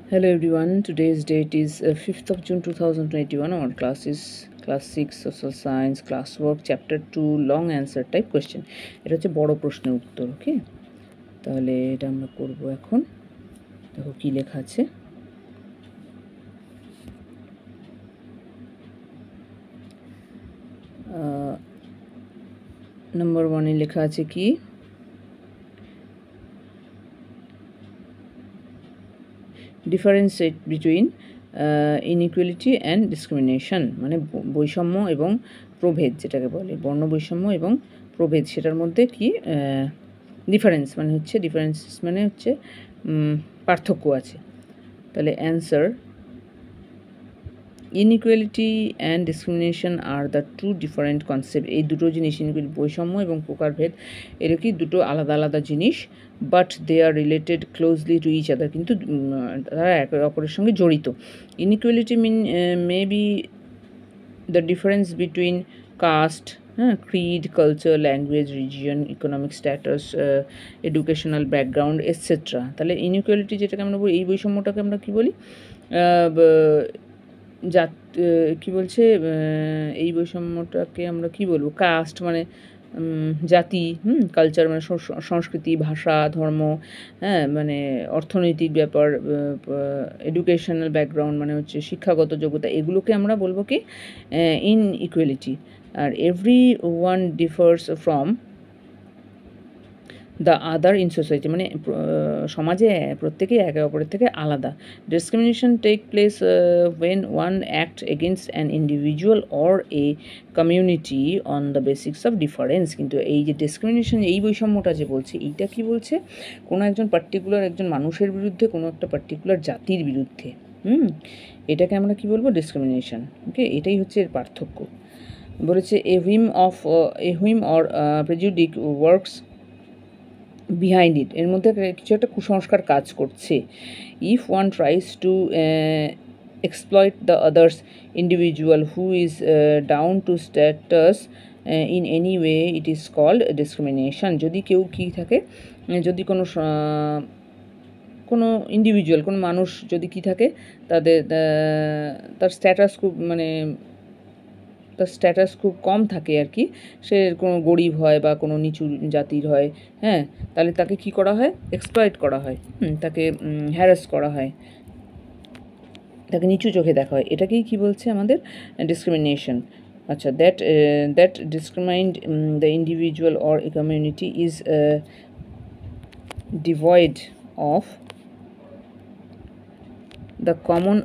Hello everyone, today's date is 5th of June 2021. Our class is class 6 social science classwork chapter 2 long answer type question. এটা হচ্ছে বড় প্রশ্নের উত্তর। ওকে, তাহলে এটা আমরা করব এখন। দেখো কি লেখা আছে। নাম্বার 1 এ লেখা আছে কি, differentiate between inequality and discrimination, মানে বৈষম্য এবং প্রভেদ, যেটাকে বলে বর্ণ বৈষম্য এবং প্রভেদ, সেটার মধ্যে কি ডিফারেন্স মানে হচ্ছে পার্থক্য আছে। তাহলে answer, inequality and discrimination are the two different concept. এই দুটো জিনিস, বৈষম্য এবং প্রকারভেদ, এর কি দুটো আলাদা আলাদা জিনিস, but they are related closely to each other, কিন্তু তারা একে অপরের সঙ্গে জড়িত। Inequality may be the difference between caste, creed, culture, language, region, economic status, educational background etcetera. তাহলে ইনইকুয়ালিটি যেটাকে আমরা বলি, এই বৈষম্যটাকে আমরা কী বলি, কী বলছে, এই বৈষম্যটাকে আমরা কী বলবো, কাস্ট মানে জাতি, কালচার মানে সংস্কৃতি, ভাষা, ধর্ম, মানে অর্থনৈতিক ব্যাপার, এডুকেশনাল ব্যাকগ্রাউন্ড মানে হচ্ছে শিক্ষাগত যোগ্যতা, এগুলোকে আমরা বলবো কি ইনইকুয়ালিটি। আর every one differs from the other in society, মানে সমাজে প্রত্যেকেই একে অপরের থেকে আলাদা। Discrimination take place when one act against an individual or a community on the basics of difference. কিন্তু এই যে ডিসক্রিমিনেশন, এই বৈষম্যটা যে বলছে, এইটা কি বলছে, কোনো একজন পার্টিকুলার একজন মানুষের বিরুদ্ধে, কোনো একটা পার্টিকুলার জাতির বিরুদ্ধে, এটাকে আমরা কি বলবো, ডিসক্রিমিনেশন। ওকে, এটাই হচ্ছে এর পার্থক্য। বলেছে a whim or prejudice works behind it, এর মধ্যে কিছু একটা কুসংস্কার কাজ করছে। If one tries to exploit the others individual who is down to status in any way, it is called discrimination. যদি কেউ কী থাকে, যদি কোনো ইন্ডিভিজুয়াল, কোনো মানুষ যদি কী থাকে, তার স্ট্যাটাস খুব তার স্ট্যাটাস খুব কম থাকে আর কি, সে কোনো গরিব হয় বা কোনো নিচু জাতির হয়, তাহলে তাকে কি করা হয়, এক্সপ্লয়েট করা হয়, তাকে হ্যারাস করা হয়, তাকে নিচু চোখে দেখা হয়। এটাকেই কি বলছে আমাদের ডিসক্রিমিনেশন। আচ্ছা, that discriminated the individual or a community is devoid of the common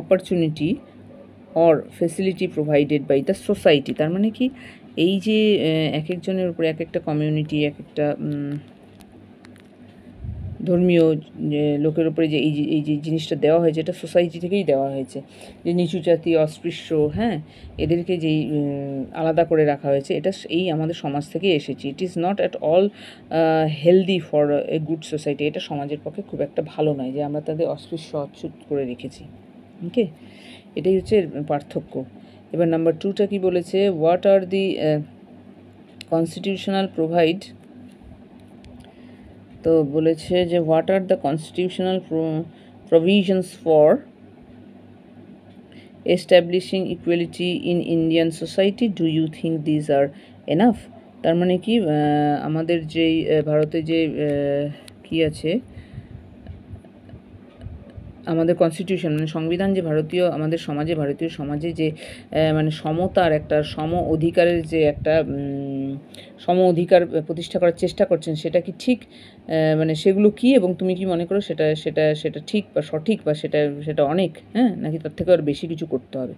opportunity or facility provided by the society. তার মানে কি, এই যে এক একজনের উপরে, এক একটা কমিউনিটি, এক একটা ধর্মীয় লোকের উপরে যে এই যে জিনিসটা দেওয়া হয়েছে, এটা সোসাইটি থেকেই দেওয়া হয়েছে, যে নিচু জাতি, অস্পৃশ্য, এদেরকে যেই আলাদা করে রাখা হয়েছে, এটা এই আমাদের সমাজ থেকেই এসেছে। It is not at all healthy for a good society. এটা সমাজের পক্ষে খুব একটা ভালো নয় যে আমরা তাদের অস্পৃশ্য, অচ্ছুত করে রেখেছি। ওকে, এটাই হচ্ছে পার্থক্য। এবার নাম্বার 2টা কি বলেছে, what are the constitutional provide. তো বলেছে যে what are the constitutional provisions for establishing equality in Indian society, do you think these are enough. তার মানে কি, আমাদের যেই ভারতে যে কি আছে, আমাদের কনস্টিটিউশন মানে সংবিধান, যে ভারতীয় আমাদের সমাজে, ভারতীয় সমাজে যে মানে সমতার একটা, সম অধিকারের যে একটা সম অধিকার প্রতিষ্ঠা করার চেষ্টা করছেন, সেটা কি ঠিক, মানে সেগুলো কি, এবং তুমি কি মনে করো সেটা সেটা সেটা ঠিক বা সঠিক, বা সেটা অনেক, নাকি তার থেকে আর বেশি কিছু করতে হবে।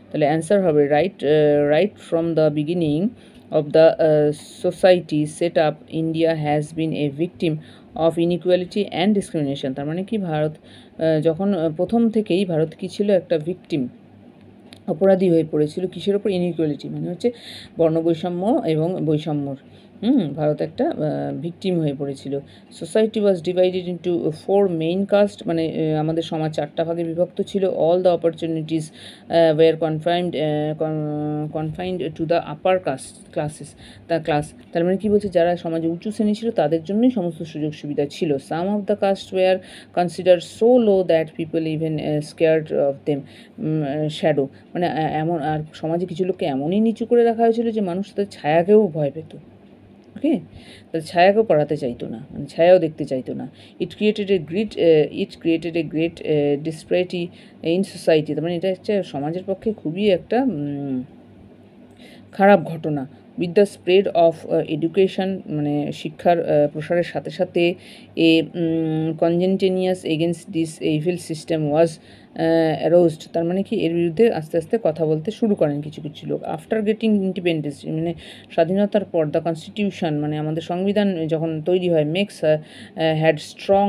তাহলে অ্যান্সার হবে right from the beginning of the society set up, India has been a victim of inequality and discrimination. তার মানে কি, ভারত যখন প্রথম থেকেই ভারত কি ছিল, একটা ভিকটিম, অপরাধী হয়ে পড়েছিল কিসের ওপর, ইনইকুয়ালিটি মানে হচ্ছে বর্ণবৈষম্য এবং বৈষম্যর। ভারত একটা ভিকটিম হয়ে পড়েছিল। Society was divided into 4 main caste, মানে আমাদের সমাজ 4টা ভাগে বিভক্ত ছিল। All the opportunities were confined to the upper caste classes class. তার মানে কী বলছে, যারা সমাজে উঁচু শ্রেণী ছিল তাদের জন্যই সমস্ত সুযোগ সুবিধা ছিল। Some of the caste were considered so low that people even scared of them shadow, মানে এমন, আর সমাজে কিছু লোককে এমনই নিচু করে রাখা হয়েছিল যে মানুষ তাদের ছায়াকেও ভয় পেত। ওকে, তাদের ছায়াকেও পড়াতে চাইতো না, মানে ছায়াও দেখতে চাইতো না। It created a great disparity in society, তার মানে এটা হচ্ছে সমাজের পক্ষে খুবই একটা খারাপ ঘটনা। With the spread of education, মানে শিক্ষার প্রসারের সাথে সাথে a consciousness against this evil system was aroused, তার মানে কি এর বিরুদ্ধে আস্তে আস্তে কথা বলতে শুরু করেন কিছু কিছু লোক। আফটার গেটিং ইন্ডিপেন্ডেন্স, মানে স্বাধীনতার পর, দ্য কনস্টিটিউশন, মানে আমাদের সংবিধান যখন তৈরি হয়, Marx had strong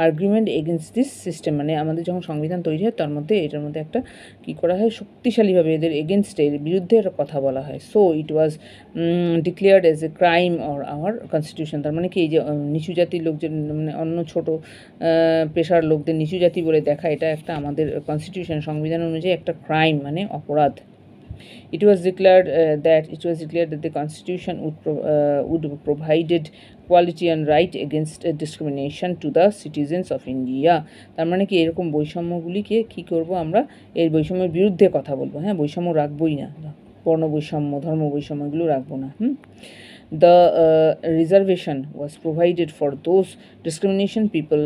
argument against this system, মানে আমাদের যখন সংবিধান তৈরি হয় তার মধ্যে এটার মধ্যে একটা কী করা হয়, শক্তিশালীভাবে এদের এগেনস্টে, এর বিরুদ্ধে একটা কথা বলা হয়। So it was declared as a crime or hour constitution, তার মানে কি এই যে নিচু জাতির লোক, যে মানে অন্য ছোটো পেশার লোকদের নিচু জাতি বলে দেখা, এটা একটা আমাদের কনস্টিটিউশন সংবিধান অনুযায়ী একটা ক্রাইম, মানে অপরাধ। It was declared that the Constitution would provided quality and right against discrimination to the citizens of India. তার মানে কি এরকম বৈষম্যগুলিকে কী করব আমরা, এই বৈষম্যের বিরুদ্ধে কথা বলবো। হ্যাঁ, বৈষম্য রাখবই না, বর্ণ বৈষম্য, ধর্ম বৈষম্য, এগুলো রাখবো না। The reservation was provided for those discrimination people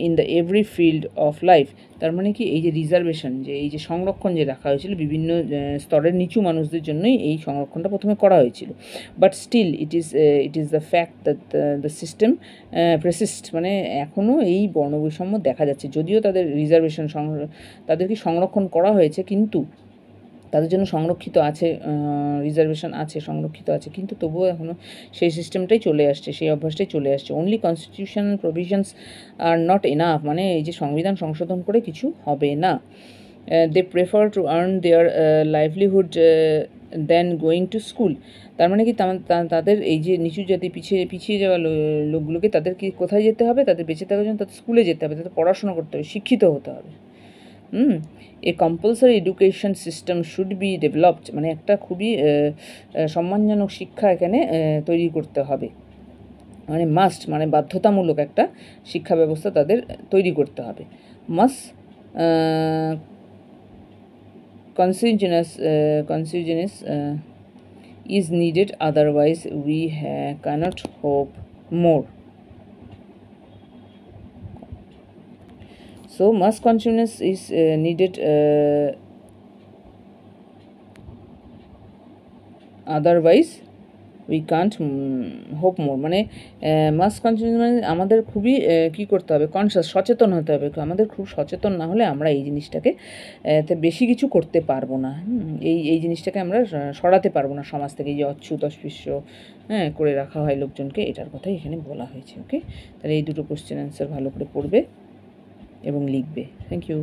in the every field of life. তার মানে কি এই যে রিজার্ভেশন, যে এই যে সংরক্ষণ যে রাখা হয়েছিল বিভিন্ন স্তরের নিচু মানুষদের জন্যই এই সংরক্ষণটা প্রথমে করা হয়েছিল। But still it is the fact that the system persist, মানে এখনও এই বর্ণবৈষম্য দেখা যাচ্ছে। যদিও তাদের রিজার্ভেশন তাদেরকে সংরক্ষণ করা হয়েছে, কিন্তু তাদের জন্য সংরক্ষিত আছে, রিজার্ভেশন আছে, সংরক্ষিত আছে, কিন্তু তবুও এখনও সেই সিস্টেমটাই চলে আসছে, সেই অভ্যাসটাই চলে আসছে। Only constitutional provisions are not enough, মানে এই যে সংবিধান সংশোধন করে কিছু হবে না। They prefer to earn their livelihood than going to school, তার মানে কি তাদের এই যে নিচু জাতি পিছিয়ে যাওয়া লোকগুলোকে তাদের কি কোথায় যেতে হবে, তাদের বেঁচে থাকার জন্য তাদের স্কুলে যেতে হবে, তাদের পড়াশোনা করতে হবে, শিক্ষিত হতে হবে। এ compulsory education system should be developed, মানে একটা খুবই সম্মানজনক শিক্ষা এখানে তৈরি করতে হবে, মানে মাস্ট, মানে বাধ্যতামূলক একটা শিক্ষা ব্যবস্থা তাদের তৈরি করতে হবে। Must consciousness is needed, otherwise we cannot hope more. So mass consciousness is needed, otherwise we can't hope more, মানে মাস কনসিয়াসনেস মানে আমাদের খুবই কী করতে হবে, সচেতন হতে হবে। আমাদের খুব সচেতন না হলে আমরা এই জিনিসটাকে বেশি কিছু করতে পারবো না। এই জিনিসটাকে আমরা সরাতে পারবো না সমাজ থেকে, এই যে অচ্ছুত অস্পৃশ্য করে রাখা হয় লোকজনকে, এটার কথাই এখানে বলা হয়েছে। ওকে, তাহলে এই দুটো কোশ্চেন অ্যান্সার ভালো করে পড়বে এবং লিখবে। Thank you.